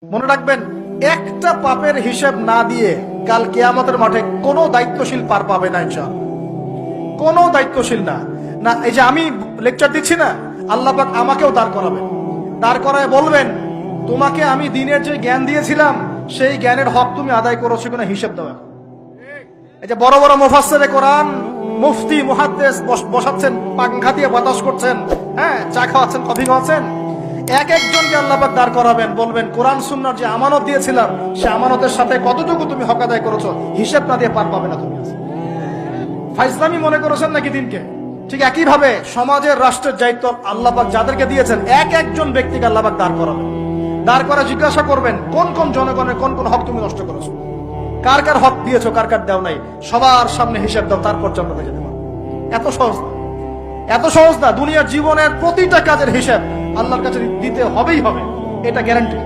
মনে রাখবেন, একটা পাপের হিসাব না দিয়ে কাল কিয়ামতের মাঠে কোনো দায়িত্বশীল পার পাবে না ইনশাআল্লাহ। কোনো দায়িত্বশীল না না এই যে আমি লেকচার দিচ্ছি না, আল্লাহ পাক আমাকেও দাঁড় করাবেন, দাঁড় করায় বলবেন তোমাকে আমি দিনের যে জ্ঞান দিয়েছিলাম সেই জ্ঞানের হক তুমি আদায় করেছো কিনা হিসাব দাও। এই যে বড় বড় মুফাসসিরে কোরআন, মুফতি, মুহাদ্দিস বসাচ্ছেন, পাংখা দিয়ে বাতাস করছেন, হ্যাঁ, চা খাওয়াচ্ছেন, কফি খাওয়াচ্ছেন, এক একজনকে আল্লাহ পাক দাঁড় করাবেন, বলবেন কোরআন সুন্নাহর যে আমানত দিয়েছিলাম সে আমানতের সাথে কতটুকু তুমি হক আদায় করেছো হিসাব না দিয়ে পার পাবে না তুমি। ফাইজলামি মনে করেছেন নাকি দিনকে? ঠিক একই ভাবে সমাজের, রাষ্ট্রের দায়িত্ব আল্লাহ পাক যাদেরকে দিয়েছেন এক একজন ব্যক্তিকে আল্লাহ পাক দাঁড় করাবেন, দাঁড় করে জিজ্ঞাসা করবেন কোন কোন জনগণের কোন কোন হক তুমি নষ্ট করেছো, কার কার হক দিয়েছো, কার কার দেও নাই, সবার সামনে হিসাব দাও, তারপর জান্নাতে যেতে পারো। এত সহজ না, এত সহজ না। দুনিয়ার জীবনের প্রতিটা কাজের হিসাব আল্লাহর কাছে দিতে হবেই হবে, এটা গ্যারান্টি।